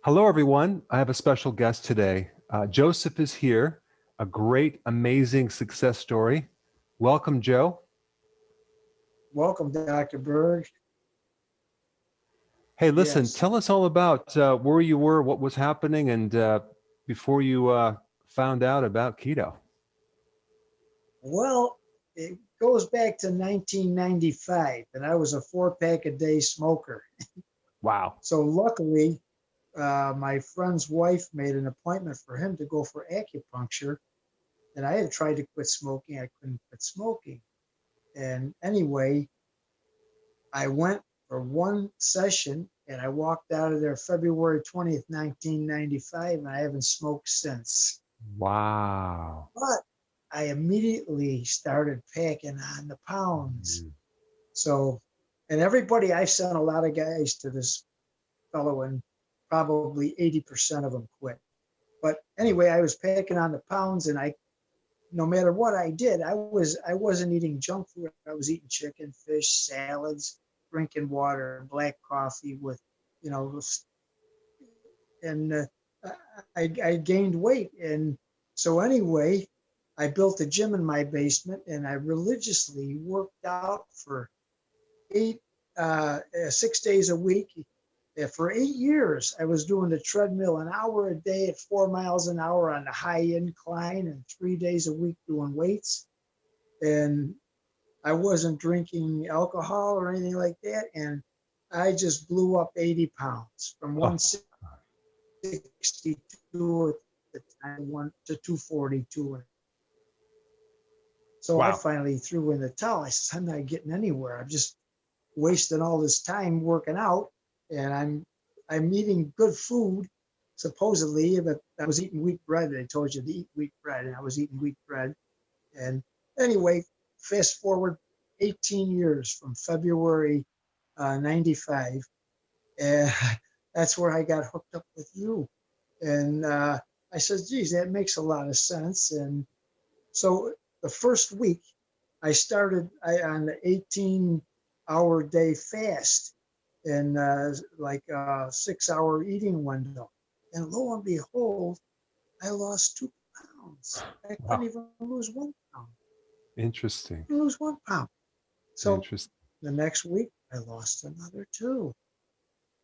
Hello, everyone. I have a special guest today. Joseph is here, a great, amazing success story. Welcome, Joe. Welcome, Dr. Berg. Hey, listen, Yes. tell us all about where you were, what was happening, and before you found out about keto. Well, it goes back to 1995, and I was a four-pack a day smoker. Wow. So luckily, my friend's wife made an appointment for him to go for acupuncture, and I had tried to quit smoking. I couldn't quit smoking. And anyway, I went for one session, and I walked out of there February 20th, 1995, and I haven't smoked since. Wow. But I immediately started packing on the pounds. Mm. So, and everybody, I sent a lot of guys to this fellow, and probably 80% of them quit. But anyway, I was packing on the pounds, and no matter what I did, I wasn't eating junk food. I was eating chicken, fish, salads, drinking water, black coffee with, you know, and I gained weight. And so anyway, I built a gym in my basement, and I religiously worked out for eight, 6 days a week. For 8 years, I was doing the treadmill an hour a day at 4 miles an hour on the high incline, and 3 days a week doing weights. And I wasn't drinking alcohol or anything like that. And I just blew up 80 pounds from Oh, 162 at the time to 242. So I wow. finally threw in the towel. I said, I'm not getting anywhere. I'm just wasting all this time working out, and I'm eating good food supposedly, but I was eating wheat bread. I told you to eat wheat bread, and I was eating wheat bread. And anyway, fast forward 18 years from February 95, and that's where I got hooked up with you. And I said, geez, that makes a lot of sense. And so the first week, I started on the 18-hour day fast in like a 6-hour eating window. And lo and behold, I lost 2 pounds. I couldn't Wow. even lose 1 pound. Interesting. Lose 1 pound. So Interesting. the next week, I lost another two.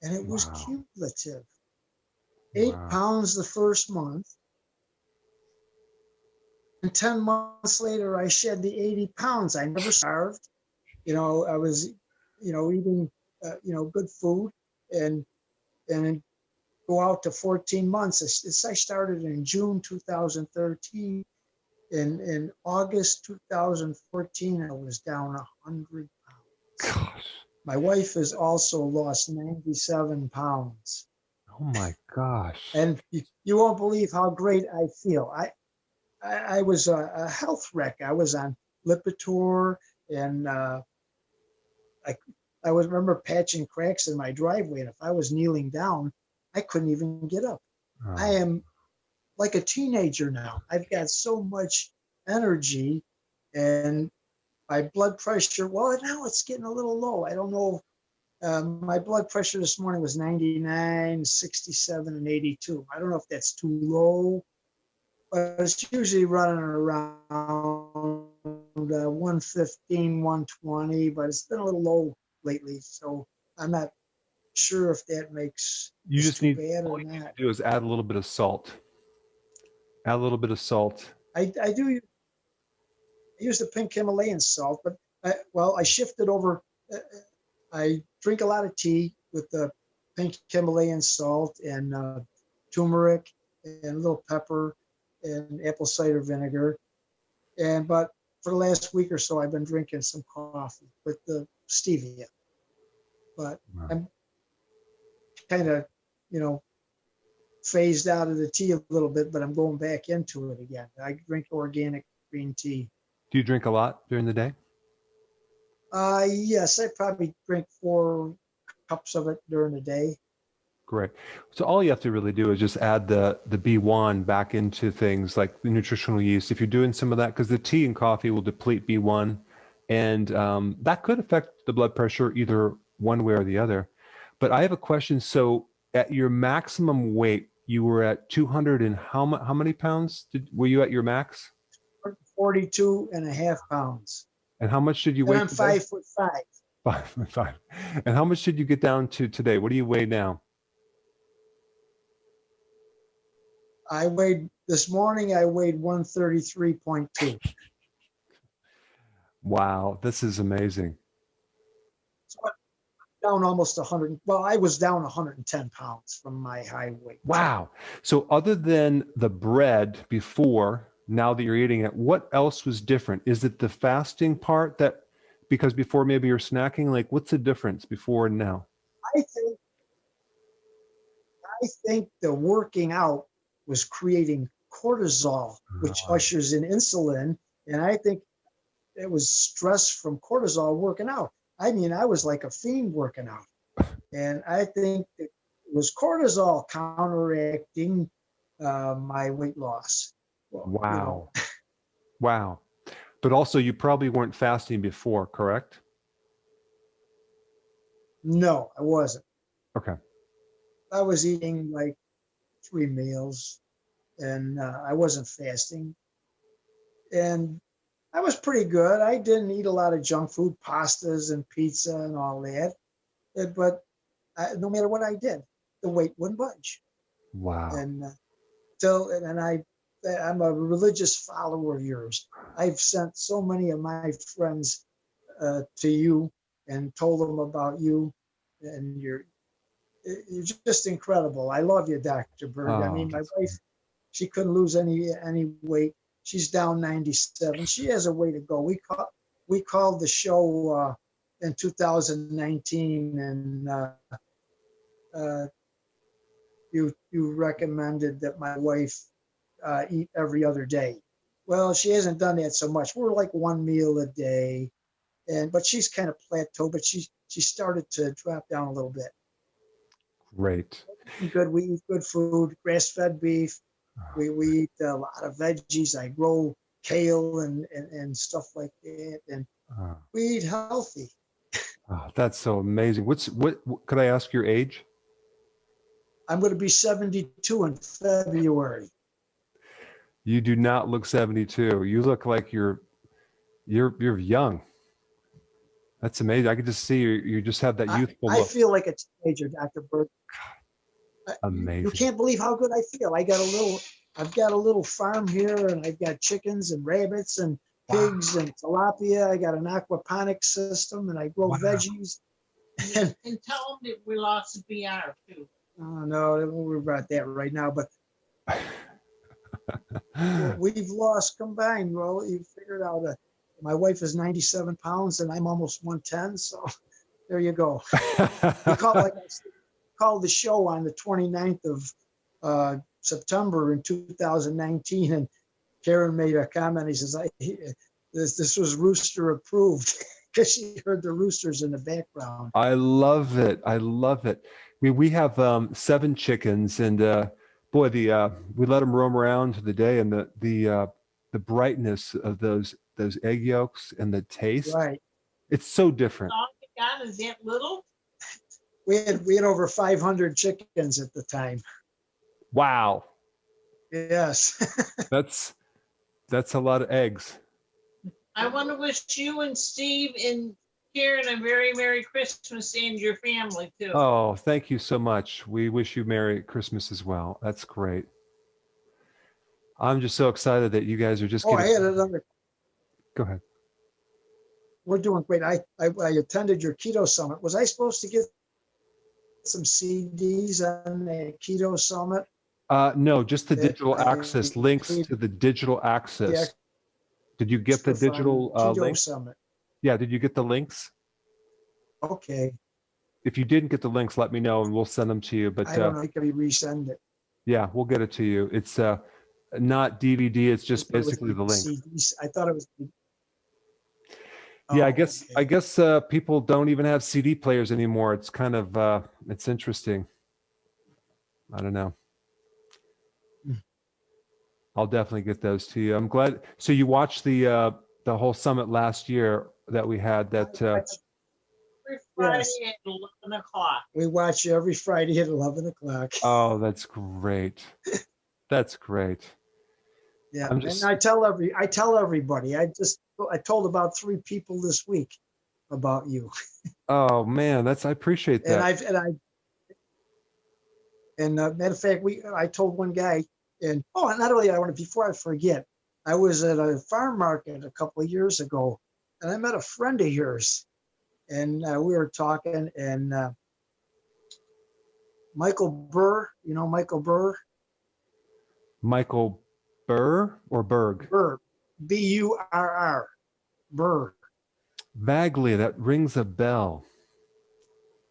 And it was Wow. cumulative. eight Wow. pounds the first month. And 10 months later, I shed the 80 pounds. I never starved. I was, eating, good food, and and go out to 14 months. I started in June 2013. In August 2014, I was down 100 pounds. Gosh. My wife has also lost 97 pounds. Oh my gosh. And you won't believe how great I feel. I was a health wreck. I was on Lipitor, and I I was remember patching cracks in my driveway, and if I was kneeling down, I couldn't even get up. I Oh, am like a teenager now. I've got so much energy, and my blood pressure. Well, now it's getting a little low. I don't know. My blood pressure this morning was 99, 67, and 82. I don't know if that's too low, but it's usually running around 115, 120, but it's been a little low lately. So I'm not sure if that makes you this just too need, bad all or you need not. to do is add a little bit of salt. Add a little bit of salt. I do use the pink Himalayan salt, but I shifted over. Uh, I drink a lot of tea with the pink Himalayan salt and turmeric and a little pepper and apple cider vinegar. But for the last week or so, I've been drinking some coffee with the stevia. But Wow. I'm kind of, you know, phased out of the tea a little bit, but I'm going back into it again. I drink organic green tea. Do you drink a lot during the day? Yes, I probably drink 4 cups of it during the day. Great. So all you have to really do is just add the B1 back into things like the nutritional yeast. If you're doing some of that, because the tea and coffee will deplete B1, and that could affect the blood pressure either one way or the other. But I have a question. So at your maximum weight, you were at 200 and how many pounds were you at your max? 42 and a half pounds. And how much did you And weigh I'm today? 5'5". 5'5". And how much did you get down to today? What do you weigh now? This morning I weighed 133.2. Wow, this is amazing. So I'm down almost 100. Well, I was down 110 pounds from my high weight. Wow. So other than the bread before, now that you're eating it, what else was different? Is it the fasting part that, because before maybe you're snacking, like what's the difference before and now? I think the working out was creating cortisol, which ushers in insulin. And I think it was stress from cortisol working out. I mean, I was like a fiend working out. And I think it was cortisol counteracting my weight loss. Well, Wow. Wow. But also you probably weren't fasting before, correct? No, I wasn't. Okay. I was eating like 3 meals and I wasn't fasting. And I was pretty good. I didn't eat a lot of junk food, pastas and pizza and all that. But no matter what I did, the weight wouldn't budge. Wow. And I'm a religious follower of yours. I've sent so many of my friends to you and told them about you, and you're just incredible. I love you, Dr. Berg. I mean, my wife, she couldn't lose any weight. She's down 97. She has a way to go. We called the show in 2019, and you recommended that my wife eat every other day. Well, she hasn't done that so much. We're like 1 meal a day, but she's kind of plateaued. But she started to drop down a little bit. Great. Good. We eat good food, grass-fed beef. We eat a lot of veggies. I grow kale and stuff like that, and we eat healthy. Oh, that's so amazing. What could I ask your age? I'm going to be 72 in February. You do not look 72. You look like you're young. That's amazing. I could just see you just have that youthful look. I feel like a teenager, Dr. Berg. Amazing. You can't believe how good I feel. I've got a little farm here, and I've got chickens and rabbits and pigs and tilapia. I got an aquaponics system, and I grow veggies. And tell them that we lost the BR too. Oh no, don't worry about that right now. But we've lost combined. Well, you figured out my wife is 97 pounds, and I'm almost 110. So there you go. We called the show on the 29th of September in 2019, and Karen made a comment. He says, this was rooster approved, because she heard the roosters in the background. I love it. I love it. We have 7 chickens, and boy, we let them roam around the day, and the brightness of those egg yolks and the taste. Right. It's so different. Oh my God, is that little? We had over 500 chickens at the time. Wow. Yes. That's a lot of eggs. I want to wish you and Steve and Karen a very Merry Christmas, and your family too. Oh, thank you so much. We wish you Merry Christmas as well. That's great. I'm just so excited that you guys are just I had another. Go ahead. We're doing great. I attended your Keto Summit. Was I supposed to get some CDs on the Keto Summit? No, just the digital access, links to the digital access. Did you get the digital link? Summit. Yeah, did you get the links? Okay. If you didn't get the links, let me know and we'll send them to you. But I don't know, can we resend it? Yeah, we'll get it to you. It's not DVD, it's just basically the link. CDs. I thought it was. Yeah, I guess people don't even have CD players anymore. It's kind of it's interesting. I don't know. I'll definitely get those to you. I'm glad. So you watched the whole summit last year that we had. That every Friday Yes. at 11 o'clock. We watch you every Friday at 11 o'clock. Oh, that's great. That's great. Yeah, I'm and just, I tell everybody. I told about 3 people this week about you, oh man, I appreciate and that. matter of fact, I told one guy, and not only I want to, before I forget, I was at a farm market a couple of years ago, and I met a friend of yours, and we were talking, and Michael Burr, you know Michael Burr, Michael Burr or Berg? Burr, Burr, Burr. Vaguely, that rings a bell.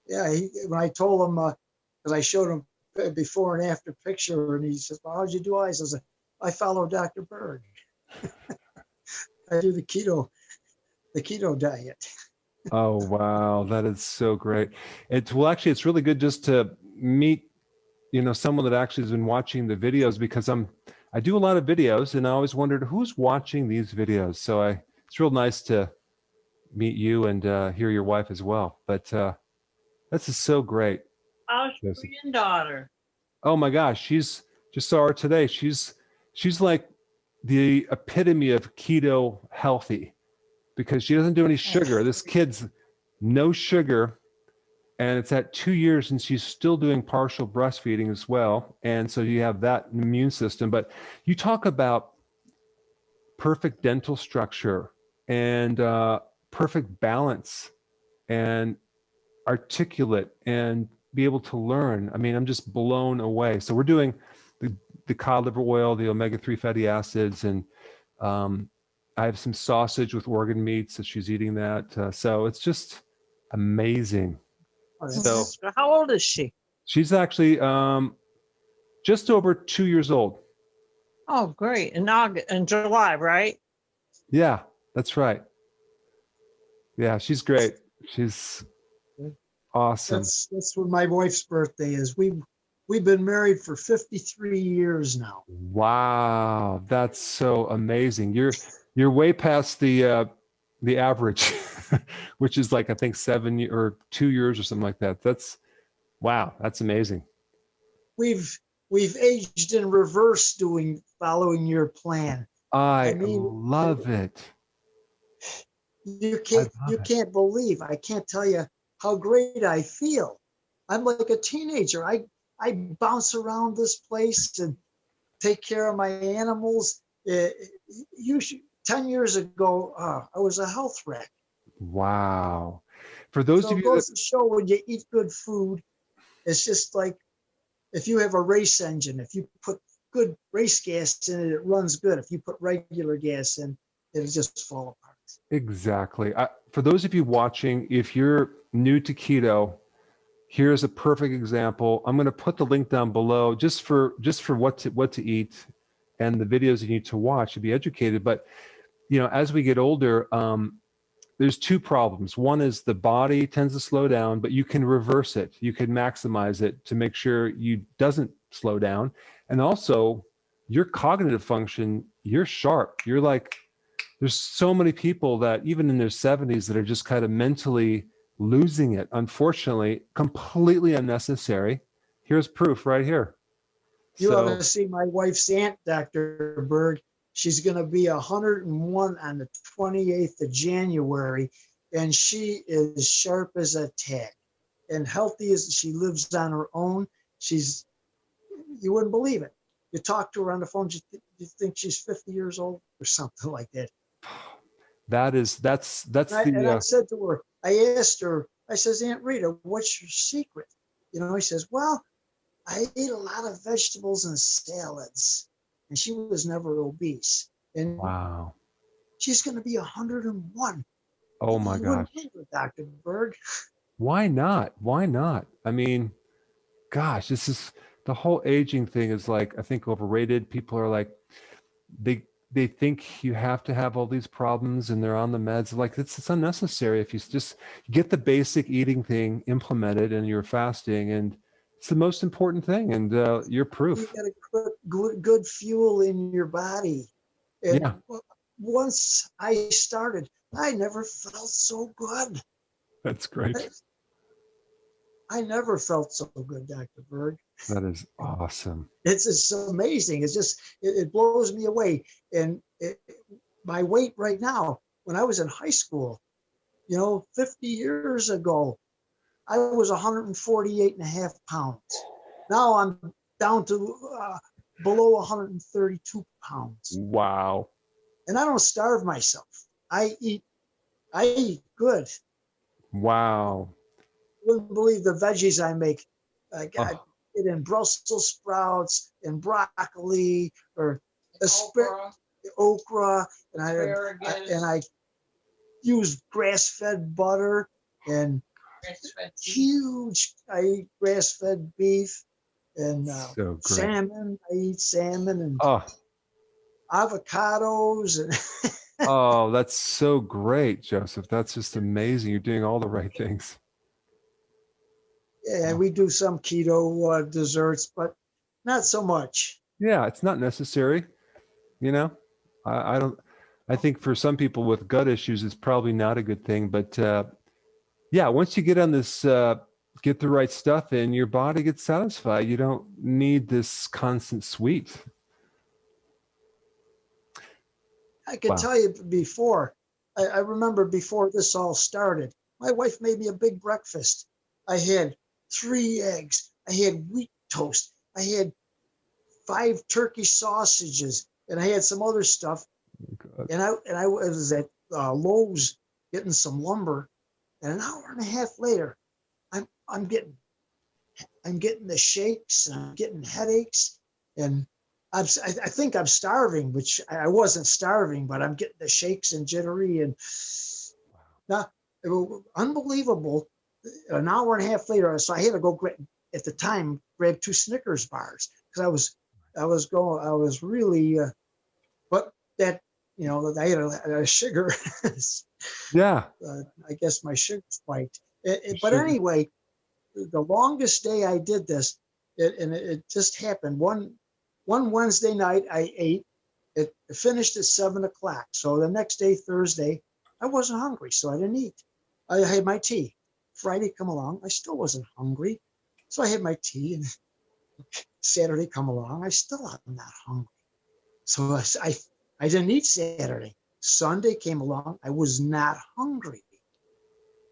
Yeah, when I told him, because I showed him a before and after picture, and he says, "Well, how'd you do eyes?" I said, "I follow Dr. Berg. I do the keto diet." Oh wow, that is so great. Actually, it's really good just to meet, someone that actually has been watching the videos, because I do a lot of videos, and I always wondered who's watching these videos. So it's real nice to meet you and hear your wife as well. But this is so great. How's your Joseph. granddaughter? Oh my gosh, she's just saw her today. She's like the epitome of keto healthy, because she doesn't do any sugar. This kid's no sugar, and it's at 2 years, and she's still doing partial breastfeeding as well. And so you have that immune system. But you talk about perfect dental structure and perfect balance and articulate and be able to learn. I mean, I'm just blown away. So we're doing the cod liver oil, the omega-3 fatty acids, and I have some sausage with organ meats that she's eating that. So it's just amazing. So How old is she? she's actually just over 2 years old. Oh, great. In July, right? Yeah, that's right. Yeah, she's great. She's awesome. That's when my wife's birthday is. We've been married for 53 years now. Wow, that's so amazing. You're way past the average, which is like I think or 2 years or something like that. Wow, that's amazing. We've aged in reverse following your plan. I mean, love it. You can't believe. I can't tell you how great I feel. I'm like a teenager. I bounce around this place and take care of my animals. 10 years ago, I was a health wreck. Wow. For those So of it you goes to show, when you eat good food, it's just like if you have a race engine. If you put good race gas in it, it runs good. If you put regular gas in, it'll just fall apart. Exactly. For those of you watching, if you're new to keto, here's a perfect example. I'm going to put the link down below just for what to eat and the videos you need to watch to be educated. But as we get older, there's 2 problems. One is the body tends to slow down, but you can reverse it. You can maximize it to make sure you doesn't slow down. And also your cognitive function, you're sharp. You're like, there's so many people that even in their 70s that are just kind of mentally losing it. Unfortunately, completely unnecessary. Here's proof right here. You ought to see my wife's aunt, Dr. Berg. She's going to be 101 on the 28th of January, and she is sharp as a tack and healthy as she lives on her own. You wouldn't believe it. You talk to her on the phone, you think she's 50 years old or something like that. That's I said to her, I asked her, I says, Aunt Rita, what's your secret? He says, well, I ate a lot of vegetables and salads, and she was never obese. And wow. She's going to be 101. Oh my gosh. Dr. Berg. Why not? Why not? I mean, gosh, this is the whole aging thing is like, I think overrated. People are like, they think you have to have all these problems and they're on the meds. Like it's unnecessary if you just get the basic eating thing implemented and you're fasting, and it's the most important thing. And you're proof. You got to put good fuel in your body. And yeah. Once I started, I never felt so good. That's great. I never felt so good, Dr. Berg. That is awesome. It's just amazing. It's just, it blows me away. And my weight right now, when I was in high school, 50 years ago, I was 148 and a half pounds. Now I'm down to below 132 pounds. Wow. And I don't starve myself. I eat good. Wow. You wouldn't believe the veggies I make. I got Oh. it in Brussels sprouts and broccoli or okra, and I use grass-fed butter and huge. I eat grass-fed beef and So great. salmon. I eat salmon and Oh, avocados and oh, that's so great, Joseph. That's just amazing. You're doing all the right things. yeah, we do some keto desserts, but not so much. Yeah, it's not necessary. I don't. I think for some people with gut issues, it's probably not a good thing. But yeah, once you get on this, get the right stuff in, your body gets satisfied. You don't need this constant sweet. I can Wow. tell you before, I remember before this all started, my wife made me a big breakfast. I had 3 eggs. I had wheat toast. I had 5 turkey sausages, and I had some other stuff. God. And I was at Lowe's getting some lumber, and an hour and a half later, I'm getting the shakes, and I'm getting headaches, and I think I'm starving, which I wasn't starving, but I'm getting the shakes and jittery, and it was unbelievable. An hour and a half later, so I had to go at the time grab 2 Snickers bars because I was really, but that I had a sugar. Yeah. I guess my sugar spiked. But Sugar. anyway, the longest day I did this, it just happened. One Wednesday night I ate. It finished at 7 o'clock. So the next day, Thursday, I wasn't hungry, so I didn't eat. I had my tea. Friday come along, I still wasn't hungry, so I had my tea. And Saturday come along, I still am not hungry, so I didn't eat Saturday. Sunday came along, I was not hungry,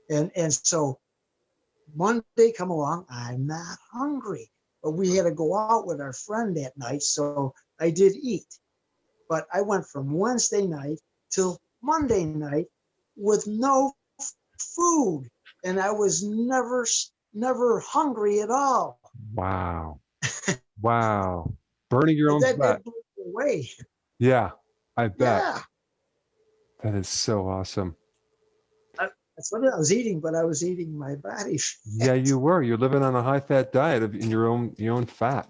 and so Monday come along, I'm not hungry. But we had to go out with our friend that night, so I did eat. But I went from Wednesday night till Monday night with no food, and I was never hungry at all. Wow. Wow. Burning your own That fat. blew me away. Yeah, I bet. Yeah, That is so awesome. that's what I was eating, but I was eating my body fat. Yeah, you were. You're living on a high-fat diet in your own fat.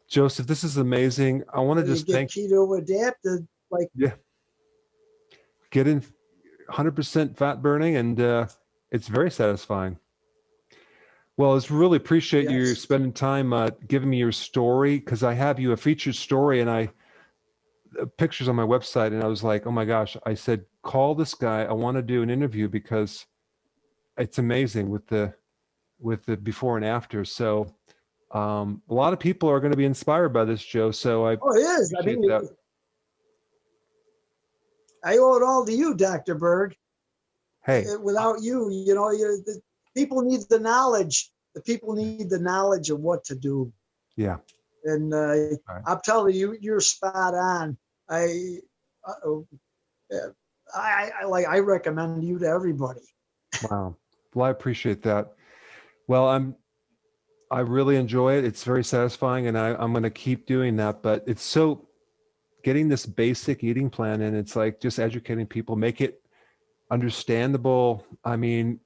Joseph, this is amazing. I want to You just get thank keto adapted, like get in 100% fat burning, and it's very satisfying. Well, I really appreciate you yes. spending time giving me your story, because I have you a featured story, and pictures on my website, and I was like, oh my gosh, I said, call this guy. I want to do an interview because it's amazing with the before and after. So a lot of people are going to be inspired by this, Joe. So I It is. I appreciate mean, that. I owe it all to you, Dr. Berg. Hey, Without you, the people need the knowledge. The people need the knowledge of what to do. yeah. And Right. I'm telling you, you're spot on. I recommend you to everybody. Wow. Well, I appreciate that. Well, I really enjoy it. It's very satisfying, and I'm going to keep doing that. But it's so getting this basic eating plan, and it's like just educating people, make it understandable. I mean,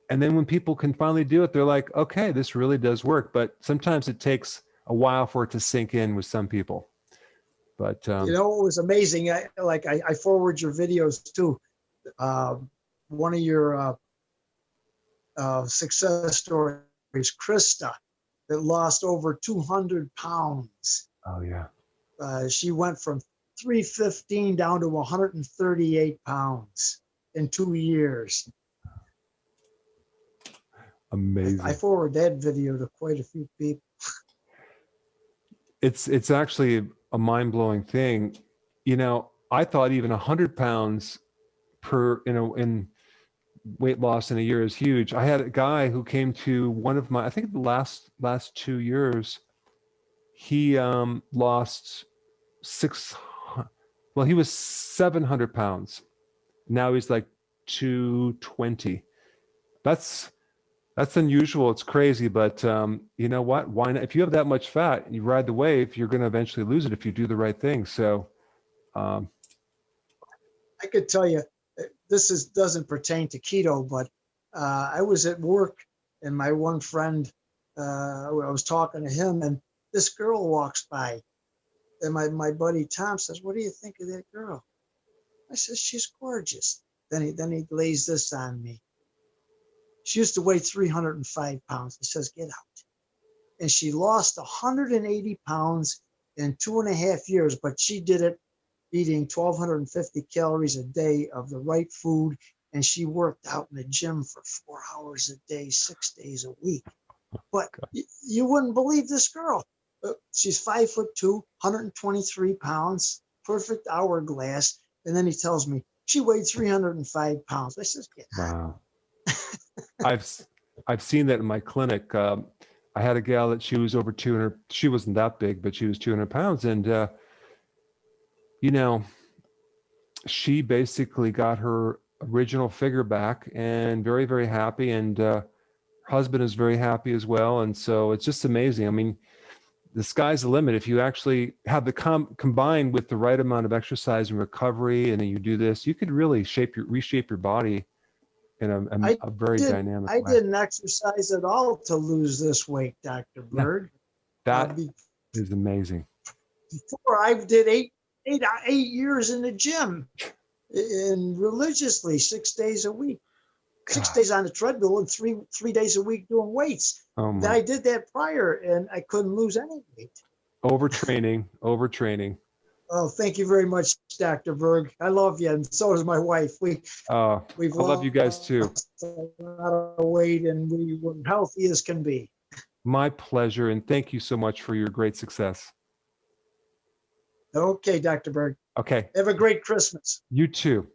and then when people can finally do it, they're like, okay, this really does work. But sometimes it takes a while for it to sink in with some people. But It was amazing. I forward your videos too. One of your success stories, Krista, that lost over 200 pounds. oh yeah. She went from 315 down to 138 pounds in 2 years. Amazing. I forward that video to quite a few people. It's actually a mind-blowing thing. You know, I thought even 100 pounds in weight loss in a year is huge. I had a guy who came to one of my, I think the last 2 years, he lost well, he was 700 pounds. Now he's like 220. That's unusual. It's crazy, but you know what? Why not? If you have that much fat, you ride the wave, you're going to eventually lose it if you do the right thing. So, I could tell you, doesn't pertain to keto, but I was at work and my one friend, I was talking to him, and this girl walks by, and my buddy Tom says, "What do you think of that girl?" I said, "She's gorgeous." Then he lays this on me. She used to weigh 305 pounds. He says, "Get out." And she lost 180 pounds in 2.5 years, but she did it eating 1,250 calories a day of the right food. And she worked out in the gym for 4 hours a day, 6 days a week. But you wouldn't believe this girl. She's 5'2", 123 pounds, perfect hourglass. And then he tells me she weighed 305 pounds. I says, "Get out." wow. I've seen that in my clinic. I had a gal that she was over 200. She wasn't that big, but she was 200 pounds. And, you know, she basically got her original figure back and very, very happy. And her husband is very happy as well. And so it's just amazing. I mean, the sky's the limit. If you actually have the combined with the right amount of exercise and recovery, and then you do this, you could really reshape your body in a very dynamic way. I didn't exercise at all to lose this weight, Dr. Berg. That is amazing. Before I did eight years in the gym and religiously 6 days a week, 6 days on the treadmill and three days a week doing weights. Oh Then I did that prior and I couldn't lose any weight. Overtraining. Oh, thank you very much, Dr. Berg. I love you, and so does my wife. I love you guys too. A lot of weight, and we're healthy as can be. My pleasure, and thank you so much for your great success. Okay, Dr. Berg. Okay. Have a great Christmas. You too.